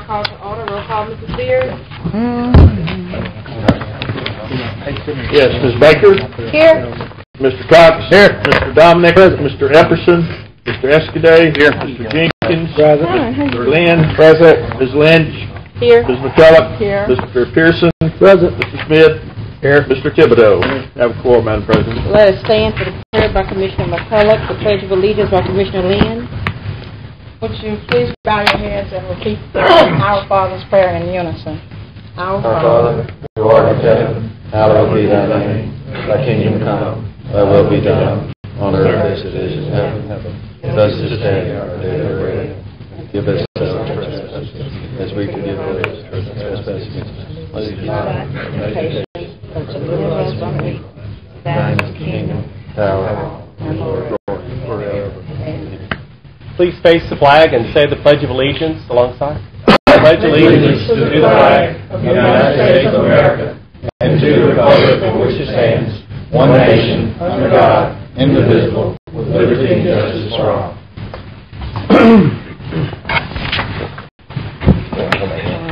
now call to order. Roll call, Mrs. Spears. Yes, Ms. Baker. Here. Mr. Cox. Here. Mr. Dominic. Mr. Epperson. Mr. Escaday. Here. Mr. Jenkins. Present. Mr. Lynn. Present. Ms. Lynch. Here. Ms. McCulloch. Here. Mr. Pearson. Present. Mr. Smith. Here. Mr. Thibodeau. Have a quorum, Madam President. Let us stand for the prayer by Commissioner McCulloch, the Pledge of Allegiance by Commissioner Lynn. Would you please bow your heads and repeat our Father's prayer in unison? Our Father, who art in heaven, hallowed be thy name. Thy kingdom come, thy will be done, on earth as it is in heaven. Give us this day our daily bread. Give us our trespasses, as we forgive those who trespass against us. Lead us not into temptation, but deliver us from evil. Thine is the kingdom, power, and glory forever. Amen. Please face the flag and say the Pledge of Allegiance alongside. I pledge allegiance to the flag of the United States of America and to the republic for which it stands, one nation, under God, indivisible, with liberty and justice for all.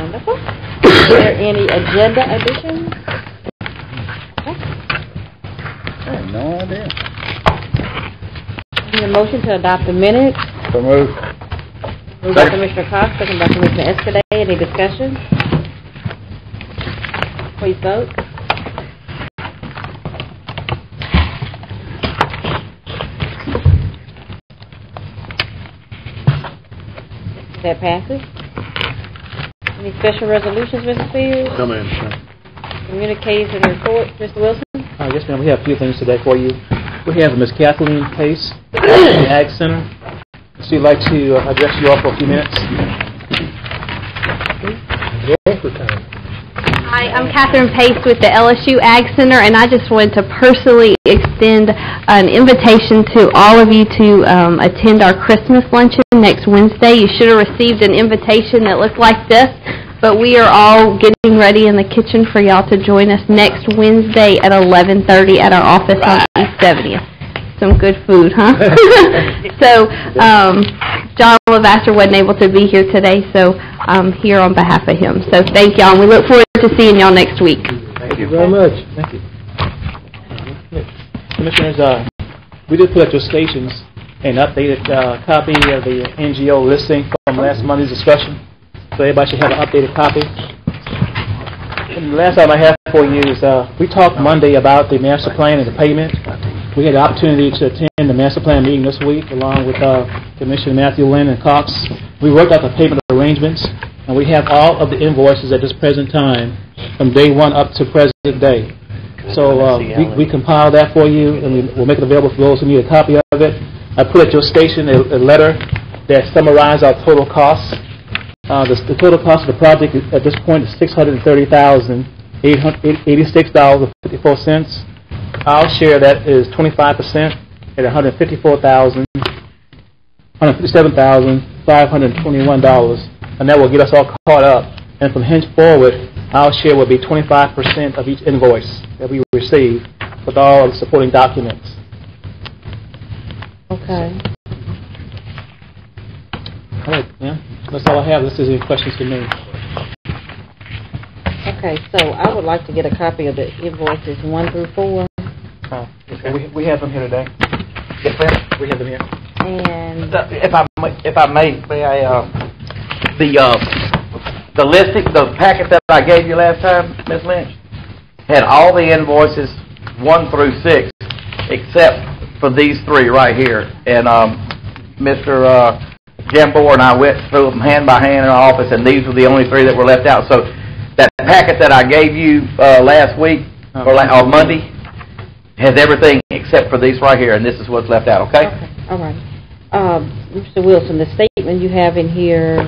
Wonderful. Is there any agenda additions? I have no idea. Need a motion to adopt the minutes. So moved. Moved by Commissioner Cox, second by Commissioner Escaday. Any discussion? Please vote. That passes. Any special resolutions, Mr. Spears? No, ma'am. Communiques and reports, Mr. Wilson? Yes, ma'am. We have a few things today for you. We have Ms. Kathleen Pace, the Ag Center. She'd like to address you all for a few minutes. Hi, I'm Catherine Pace with the LSU Ag Center, and I just wanted to personally extend an invitation to all of you to attend our Christmas luncheon next Wednesday. You should have received an invitation that looked like this, but we are all getting ready in the kitchen for y'all to join us next Wednesday at 11:30 at our office on East 70th. Some good food, huh? So, John Levasseur wasn't able to be here today, so I'm here on behalf of him. So thank y'all, and we look forward to seeing y'all next week. Thank you very much. Thank you. Commissioners, we did put at your stations an updated copy of the NGO listing from last Monday's discussion. So everybody should have an updated copy. And the last item I have for you is we talked Monday about the master plan and the payment. We had the opportunity to attend the master plan meeting this week along with Commissioner Matthew Lynn and Cox. We worked out the payment arrangements, and we have all of the invoices at this present time from day one up to present day. So we compiled that for you, and we'll make it available for those who need a copy of it. I put at your station a letter that summarized our total costs. The total cost of the project at this point is $630,886.54. Our share of that is 25% at $157,521, and that will get us all caught up. And from henceforward, our share will be 25% of each invoice that we receive with all the supporting documents. Okay. All right, yeah, that's all I have. Unless there's any questions for me. Okay, so I would like to get a copy of the invoices 1 through 4. We have them here today. Yes, ma'am. We have them here. And If I may I, the listing, the packet that I gave you last time, Ms. Lynch, had all the invoices 1 through 6, except for these 3 right here. And Mr. Jambor and I went through them hand by hand in our office, and these were the only 3 that were left out. So that packet that I gave you last week or Monday has everything except for these right here, and this is what's left out. Okay. Okay. All right. Mr. Wilson, the statement you have in here,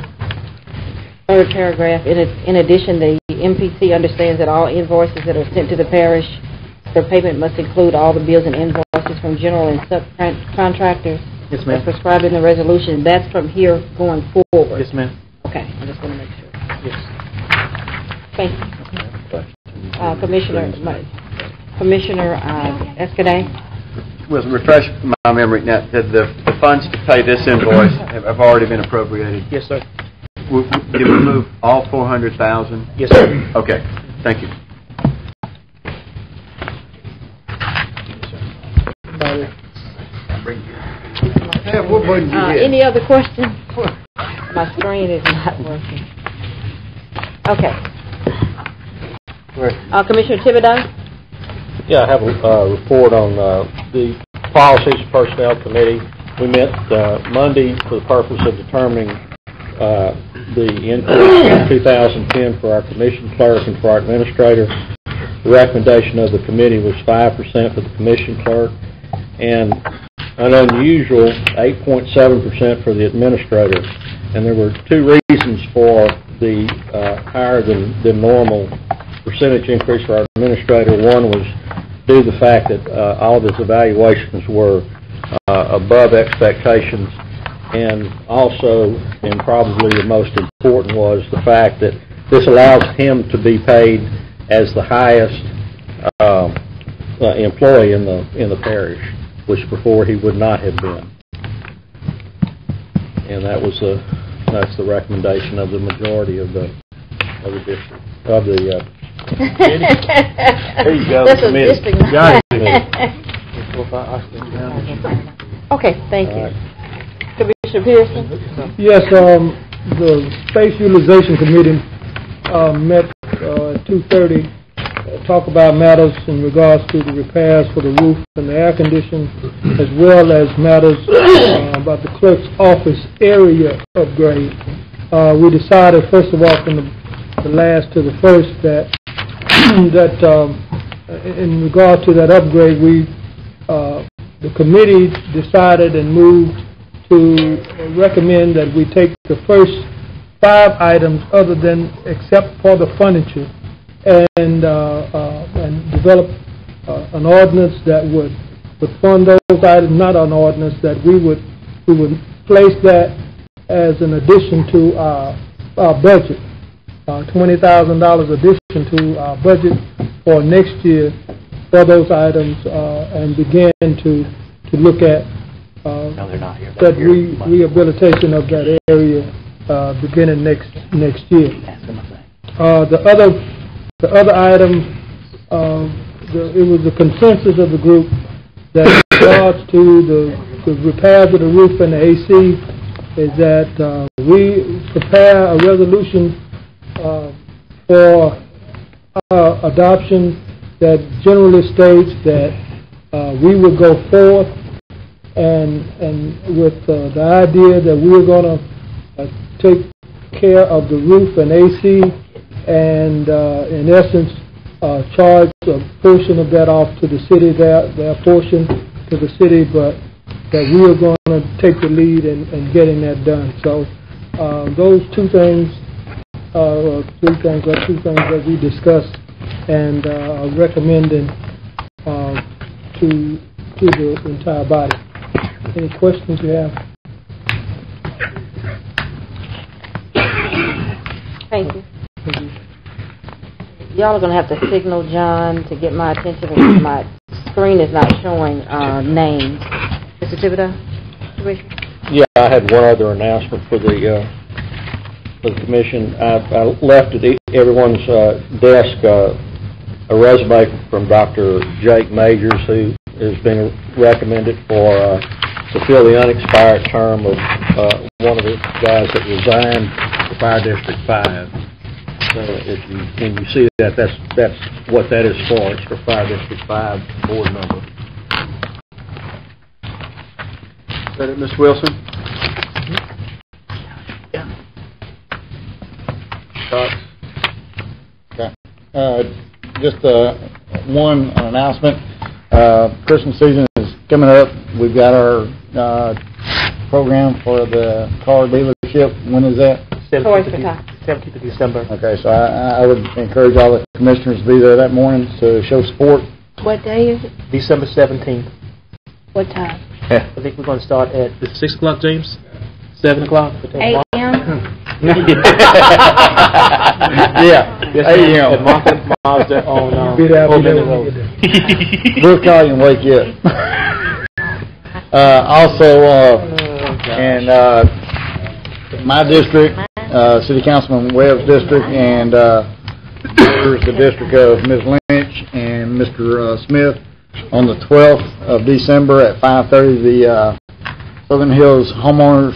third paragraph, in addition, the MPC understands that all invoices that are sent to the parish for payment must include all the bills and invoices from general and subcontractors. Yes, ma'am. As prescribed in the resolution. That's from here going forward. Yes, ma'am. Okay. I just want to make sure. Yes. Thank you. Commissioner Escaday. Well, refresh my memory now. The funds to pay this invoice have already been appropriated. Yes, sir. Did we move all 400,000? Yes, sir. Okay, thank you. Any other questions? My screen is not working. Okay. Commissioner Thibodeau? Yeah, I have a report on the Policies and Personnel Committee. We met Monday for the purpose of determining the increase in 2010 for our commission clerk and for our administrator. The recommendation of the committee was 5% for the commission clerk and an unusual 8.7% for the administrator. And there were two reasons for the higher than normal percentage increase for our administrator. One was due to the fact that all of his evaluations were above expectations, and also, and probably the most important, was the fact that this allows him to be paid as the highest employee in the parish, which before he would not have been. And that's the recommendation of the majority of the district of the. There you go. This is district. Got it. Okay, thank you. Commissioner Pearson? Yes, the Space Utilization Committee met at 2:30, talk about matters in regards to the repairs for the roof and the air conditioning, as well as matters about the clerk's office area upgrade. We decided, first of all, from the last to the first, that in regard to that upgrade, the committee decided and moved to recommend that we take the first 5 items except for the furniture and develop an ordinance that would fund those items, not an ordinance, that we would place that as an addition to our budget, $20,000 addition to our budget for next year for those items, and begin to look at that rehabilitation of that area beginning next year. The other item, it was the consensus of the group that in regards to the repairs of the roof and the AC, is that we prepare a resolution for adoption that generally states that we will go forth and with the idea that we're going to take care of the roof and AC, and in essence charge a portion of that off to the city, their portion to the city, but that we are going to take the lead in getting that done. So those two things that we discussed and are recommending to the entire body. Any questions you have? Thank you. Y'all are going to have to signal John to get my attention because my screen is not showing names. Mr. Thibodeau? Yeah, I had one other announcement for the commission. I left at everyone's desk a resume from Dr. Jake Majors, who has been recommended to fill the unexpired term of one of the guys that resigned for Fire District 5. So when you see that, that's what that is for. It's for Fire District 5 board member. Is that it, Ms. Wilson? Okay. Just one announcement. Christmas season is coming up. We've got our program for the car dealership. When is that? 17th of December. Okay, so I would encourage all the commissioners to be there that morning to show support. What day is it? December 17th. What time? I think we're going to start at 6 o'clock, James? 7 o'clock? 8 a.m.? Yeah, 8 a.m. At Market Mazda on Old Middle Road. We'll call you and wake you up. Also, and my district, City Councilman Webb's district, and the district of Ms. Lynch and Mr. Smith on the 12th of December at 5:30. The Southern Hills homeowners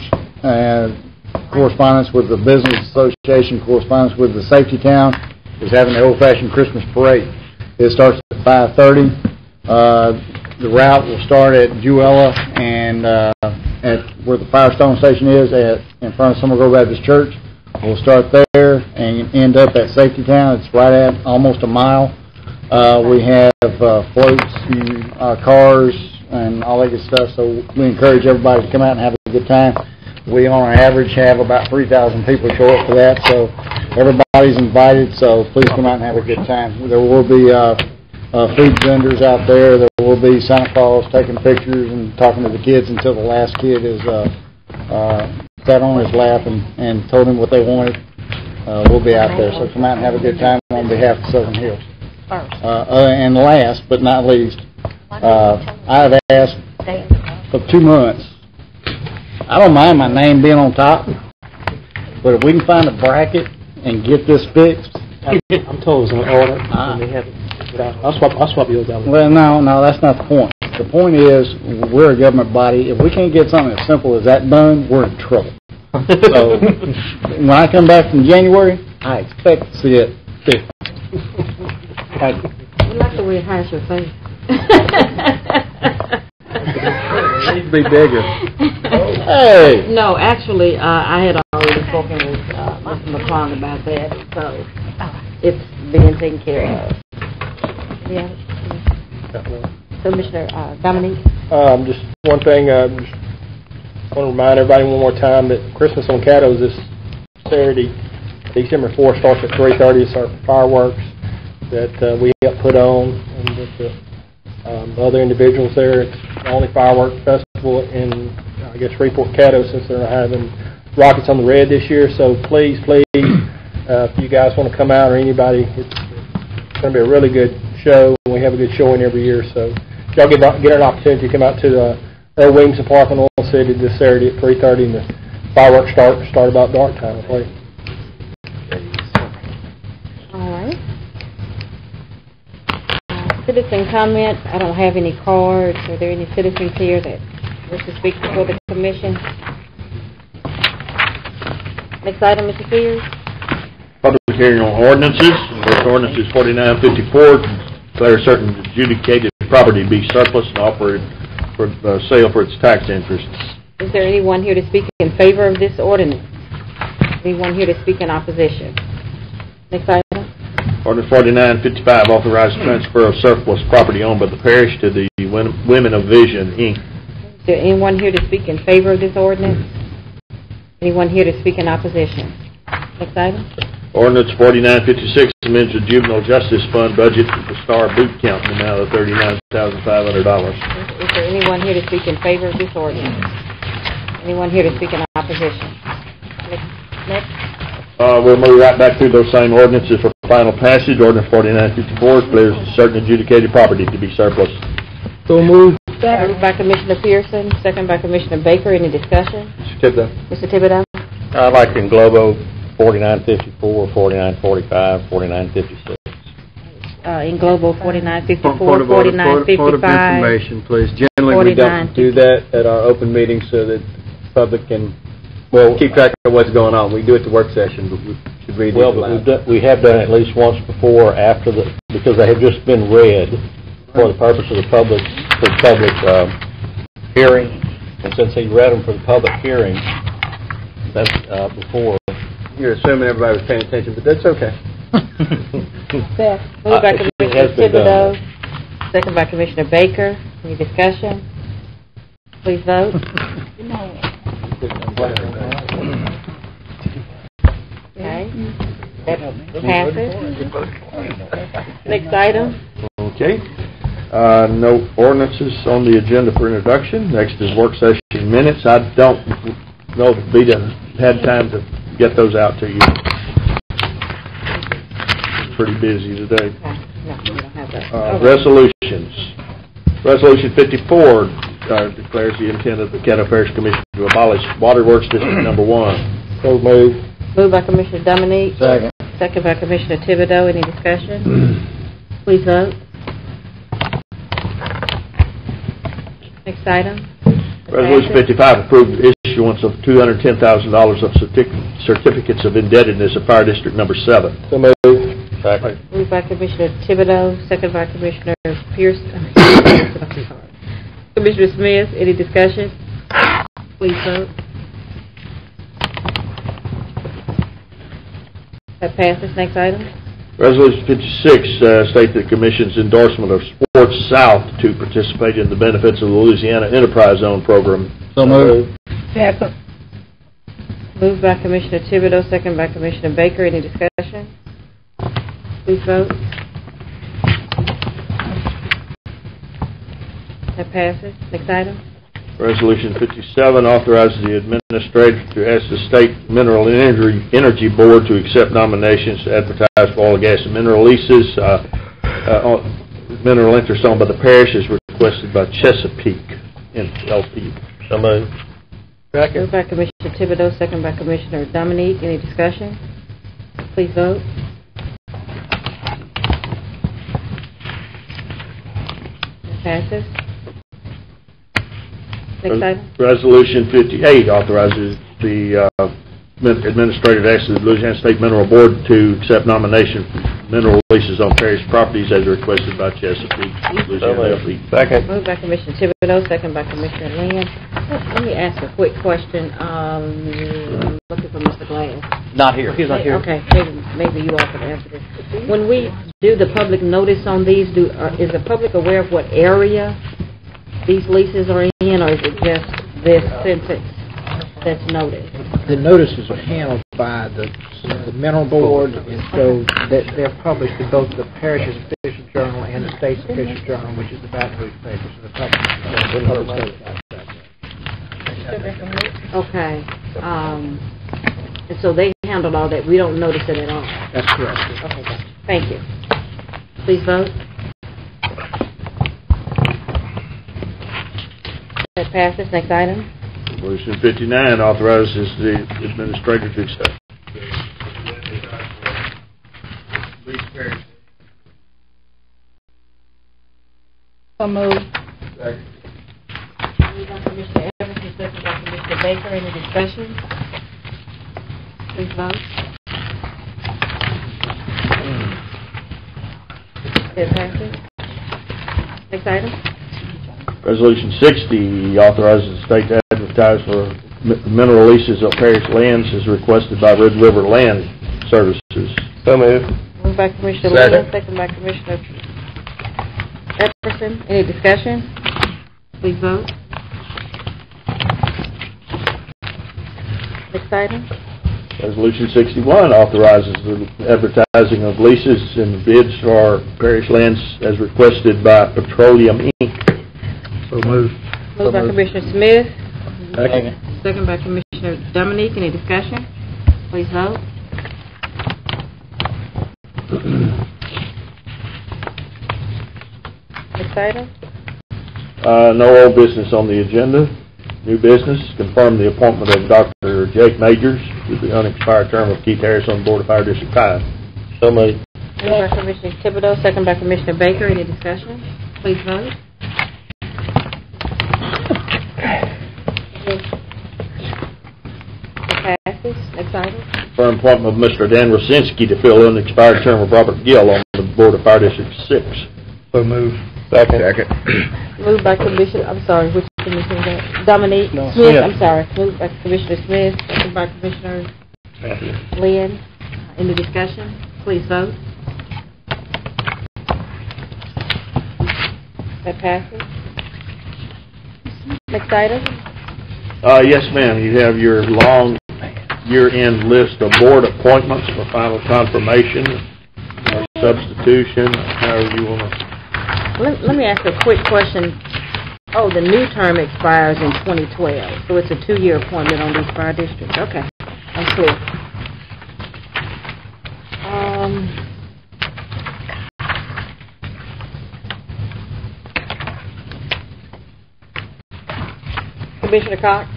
correspondence with the Business Association, correspondence with the Safety Town, is having the old-fashioned Christmas parade. It starts at 5:30. The route will start at Jewella and at where the Firestone Station is, in front of Summer Grove Baptist Church. We'll start there and end up at Safety Town. It's right at almost a mile. We have floats and cars and all that good stuff, so we encourage everybody to come out and have a good time. We, on average, have about 3,000 people show up for that, so everybody's invited, so please come out and have a good time. There will be food vendors out there. There will be Santa Claus taking pictures and talking to the kids until the last kid is sat on his lap and told him what they wanted. We'll be out there, so come out and have a good time on behalf of Southern Hills. And last but not least, I've asked for 2 months. I don't mind my name being on top, but if we can find a bracket and get this fixed. I'm told it's on order. And they have it. I'll swap yours out. Well, no, that's not the point. The point is, we're a government body. If we can't get something as simple as that done, we're in trouble. So, when I come back in January, I expect to see it fixed. We like the way it hides your face. It needs to be bigger. Hey! No, actually, I had already spoken with Mr. McClung about that, so it's being taken care of. Yeah. Commissioner Dominique? Just one thing, just want to remind everybody one more time that Christmas on Caddo is this Saturday, December 4th, starts at 3:30. It's our fireworks that we help put on, and with the other individuals there. It's the only firework festival in, I guess, Freeport Caddo, since they're not having rockets on the red this year. So please, if you guys want to come out, or anybody, it's going to be a really good show, and we have a good showing every year. So if y'all get an opportunity to come out to Earl Williamson Park in Oil City this Saturday at 3:30, and the fireworks start about dark time, I believe. All right. Citizen comment. I don't have any cards. Are there any citizens here that wish to speak before the commission? Next item, Mr. Spears. Public hearing on ordinances. First ordinance is 4954. Declare certain adjudicated property to be surplus and offered for sale for its tax interests. Is there anyone here to speak in favor of this ordinance? Anyone here to speak in opposition? Next item. Ordinance 4955, authorized transfer of surplus property owned by the parish to the Women of Vision, Inc. Is there anyone here to speak in favor of this ordinance? Anyone here to speak in opposition? Next item. Ordinance 4956 amends the Juvenile Justice Fund budget for the Star Boot Camp in the amount of $39,500. Is there anyone here to speak in favor of this ordinance? Anyone here to speak in opposition? Next. We'll move right back through those same ordinances for final passage. Ordinance 4954 declares certain adjudicated property to be surplus. So moved. Moved by Commissioner Pearson, second by Commissioner Baker. Any discussion? Mr. Thibodeau. Mr. Thibodeau? I'd like to englobo 4954, 4945, 4956. In global 4954, Point of 4955. information, please. Generally, we don't do that at our open meetings so that the public can, keep track of what's going on. We do it at the work session, but we should read it aloud. We have done it at least once before because they have just been read for the purpose of the public hearing. And since he read them for the public hearing, that's before. You're assuming everybody was paying attention, but that's okay. Beth. Moved by Commissioner Thibodeau, second by Commissioner Baker. Any discussion? Please vote. Okay. That passes. Next item. Okay. No ordinances on the agenda for introduction. Next is work session minutes. I don't know if Vita had time to get those out to you. Pretty busy today. Okay. No, we don't have that. Resolutions. Resolution 54 declares the intent of the Caddo Parish Commission to abolish Waterworks District Number 1. So moved. Moved by Commissioner Dominique. Second. Second by Commissioner Thibodeau. Any discussion? Please vote. Next item. Resolution 55, approve the issuance of $210,000 of certificates of indebtedness of Fire District Number 7. So moved. Second. Moved by Commissioner Thibodeau, second by Commissioner Pierce. Commissioner Smith, any discussion? Please vote. That passes. Next item. Resolution 56, state the Commission's endorsement of Sports South to participate in the benefits of the Louisiana Enterprise Zone program. So moved. Second. Moved by Commissioner Thibodeau, second by Commissioner Baker. Any discussion? Please vote. That passes. Next item. Resolution 57 authorizes the administrator to ask the State Mineral and Energy Board to accept nominations to advertise for oil, gas, and mineral leases. Mineral interest owned by the parish is requested by Chesapeake LP. So moved. Moved by Commissioner Thibodeau, second by Commissioner Dominique. Any discussion? Please vote. That passes. Next item. Resolution 58 authorizes the administrator to ask the Louisiana State Mineral Board to accept nomination for mineral leases on parish properties as requested by Chesapeake. Louisiana LP. Second. Moved by Commissioner Thibodeau, second by Commissioner Lynn. Let me ask a quick question. Looking for Mr. Glass. Not here. He's not here. Okay, maybe you all can answer this. When we do the public notice on these, is the public aware of what area these leases are in, or is it just this sentence that's noted? The notices are handled by the mineral board, and so they're published in both the parish's official journal and the state's official journal, which is the Baton Rouge paper. So the public knows about that. Okay. And so they handled all that. We don't notice it at all. That's correct. Okay, gotcha. Thank you. Please vote. That passes. Next item. Resolution 59 authorizes the administrator to accept. So moved. Moved by Commissioner Everson, second by Commissioner Baker. Any discussion? Please vote. That passes. Next item. Resolution 60 authorizes the state to advertise for mineral leases of parish lands as requested by Red River Land Services. So moved. Moved by Commissioner Lynn, second by Commissioner Everson. Any discussion? Please vote. Next item. Resolution 61 authorizes the advertising of leases and bids for parish lands as requested by Petroleum Inc. So moved. Moved by Commissioner Smith. Second. Second by Commissioner Dominique. Any discussion? Please vote. Next item. No old business on the agenda. New business, confirm the appointment of Dr. Jake Majors to the unexpired term of Keith Harris on the Board of Fire District 5. So moved. Moved by Commissioner Thibodeau, second by Commissioner Baker. Any discussion? Please vote. It passes. Next item. Confirm appointment of Mr. Dan Rosinski to fill an expired term of Robert Gill on the Board of Fire District 6. So moved. Second. Moved by Commissioner, I'm sorry, which Commissioner is that? Dominique No, Smith, Smith. I'm sorry. Moved by Commissioner Smith, second by Commissioner Lynn. Any discussion? Please vote. That passes. Next item. Yes, ma'am. You have your long year-end list of board appointments for final confirmation or substitution, however you want to. Let me ask a quick question. Oh, the new term expires in 2012, so it's a 2-year appointment on these fire districts. Okay, I'm clear. Commissioner Cox?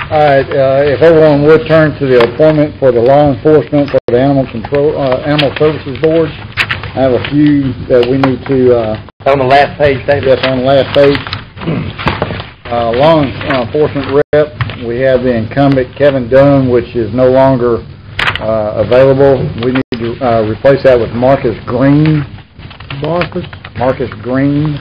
All right, if everyone would turn to the appointment for the law enforcement for the Animal Services Board, I have a few that we need to... On the last page, David? Yes, on the last page. Law enforcement rep, we have the incumbent Kevin Dunn, which is no longer available. We need to replace that with Marcus Green. Marcus Green.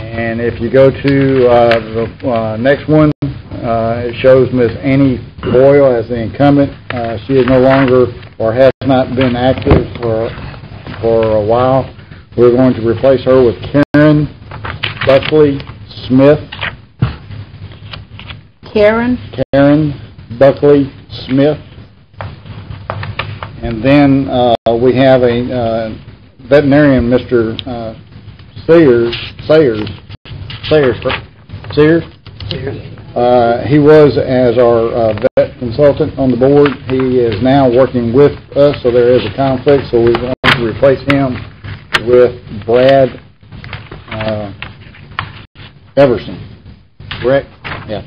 And if you go to the next one, it shows Miss Annie Boyle as the incumbent. She is no longer or has not been active for a while. We're going to replace her with Karen Buckley Smith. Karen Buckley Smith. And then we have a veterinarian, Mr. Sayers. He was as our vet consultant on the board. He is now working with us, so there is a conflict, so we're going to replace him with Brad Everson. Correct? Yeah.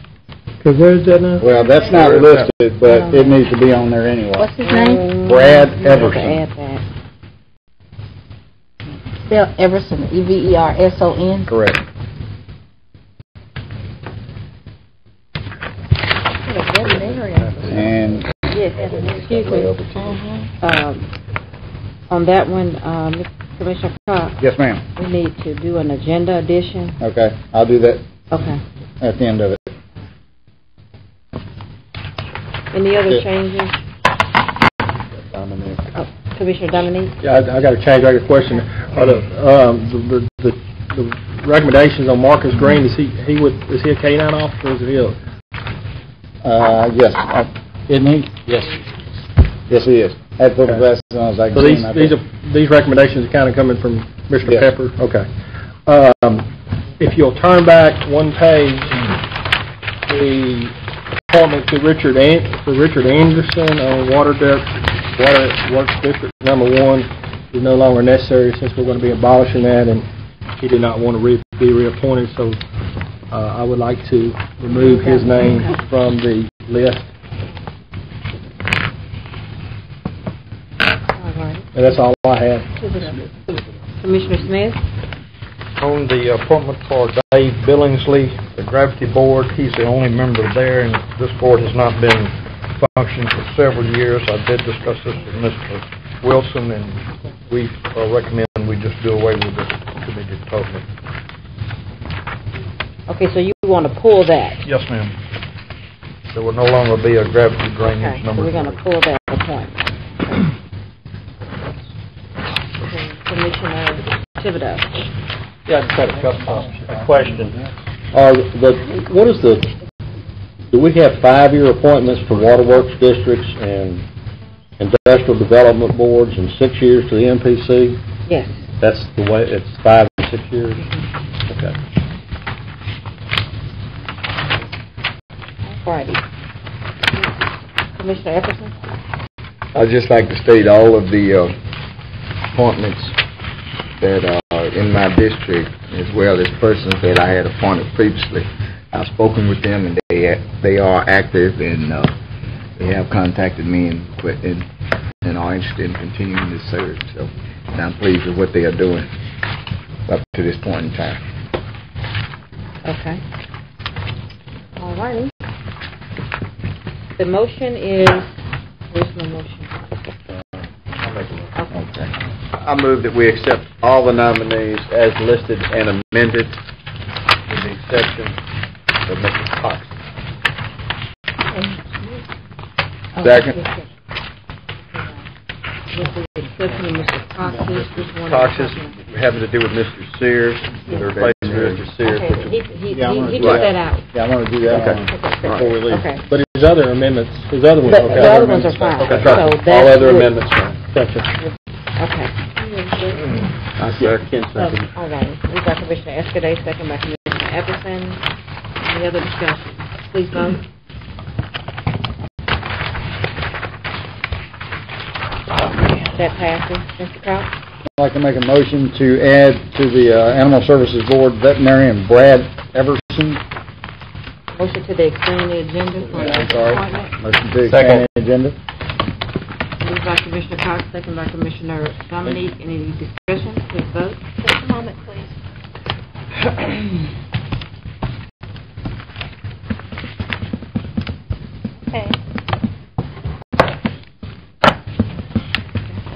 Because where's that now? Well, that's not listed, but it needs to be on there anyway. What's his name? Brad Everson. Everson. Spell Everson, Everson. Correct. And Yes, excuse me. On that one, Commissioner Cox, yes, ma'am. we need to do an agenda addition. Okay, I'll do that Okay. at the end of it. Any other Yeah. changes? Commissioner Dominique? Yeah, I got to change. I got a question. Are the recommendations on Marcus Green? Is he a K-9 officer? Or is he a? Yes, isn't he? Yes. Yes, he is. I had to put my glasses on as I So these recommendations are kind of coming from Mr. Yes. Pepper. Okay. If you'll turn back one page, the appointment to Richard Anderson on Water Works District number 1 is no longer necessary since we're going to be abolishing that, and he did not want to be reappointed. So I would like to remove his name from the list. And that's all I have. Commissioner Smith? On the appointment for Dave Billingsley, the Gravity Board, he's the only member there, and this board has not been functioning for several years. I did discuss this with Mr. Wilson, and we recommend we just do away with this committee totally. Okay, so you want to pull that? Yes, ma'am. There will no longer be a gravity drainage Okay, so number. we're going to pull that appointment. Okay, Commissioner Thibodeau? Yeah, I just had a question. Do we have 5-year appointments to waterworks districts and industrial development boards and 6 years to the MPC? Yes. That's the way, it's 5 and 6 years? Okay. Friday. Commissioner Epperson? I'd just like to state all of the appointments that are in my district, as well as persons that I had appointed previously. I've spoken with them, and they are active, and they have contacted me and are interested in continuing this service. So I'm pleased with what they are doing up to this point in time. Okay. All righty. The motion is, where's my motion? Okay. I move that we accept all the nominees as listed and amended, with the exception of Mr. Cox. Second. With the exception of Mr. Cox's, which one? Cox's having to do with Mr. Sears, the replacement of Mr. Sears. Okay, he took that out. Yeah, I want to do that before we leave. Okay. But his other amendments, The other ones are fine. Okay. So All that's other good. amendments, fine. Gotcha. Okay. I second. All right. Moved by Commissioner Escaday, second by Commissioner Epperson. Any other discussion? Please vote. That passes. Mr. Cox? I'd like to make a motion to add to the Animal Services Board veterinarian Brad Everson. Motion to extend the agenda for I'm sorry. appointment. Motion to extend the agenda. Moved by Commissioner Cox, second by Commissioner Dominique. Any discussion? Please vote. Just a moment, please. Okay.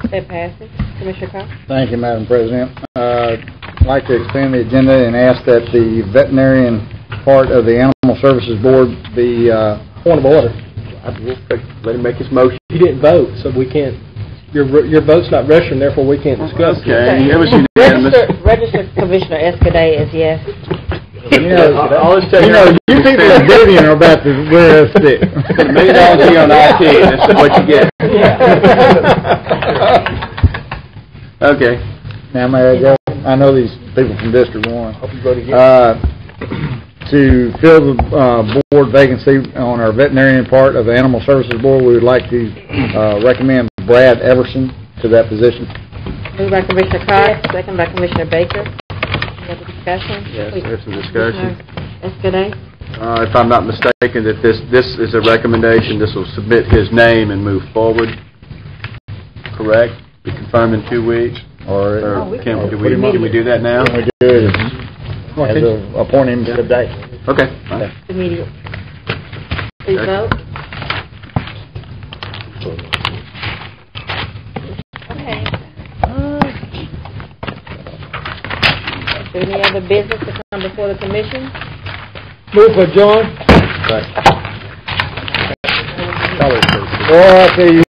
That passes. Commissioner Cox? Thank you, Madam President. I'd like to extend the agenda and ask that the veterinarian part of the Animal Services Board be, Point of order. Let him make his motion. You didn't vote, so we can't, your vote's not registered, and therefore we can't discuss it. Okay, it was unanimous. Register Commissioner Escaday as yes. you people at Vivian are about to wear us thick. $1 million on IT, that's what you get. Okay. Now, may I go? I know these people from District 1. Hope you vote again. To fill the board vacancy on our veterinarian part of the Animal Services Board, we would like to recommend Brad Everson to that position. Moved by Commissioner Cox, second by Commissioner Baker. Any other discussion? Yes, Please. there's some discussion. Escaday? If I'm not mistaken, that this is a recommendation, this will submit his name and move forward, correct? Be confirmed in 2 weeks? Or can we do that now? We do it as appoint him today. Okay. Fine. Immediate. Please vote. Okay. Is there any other business to come before the commission? Move for John. Boy, I tell you.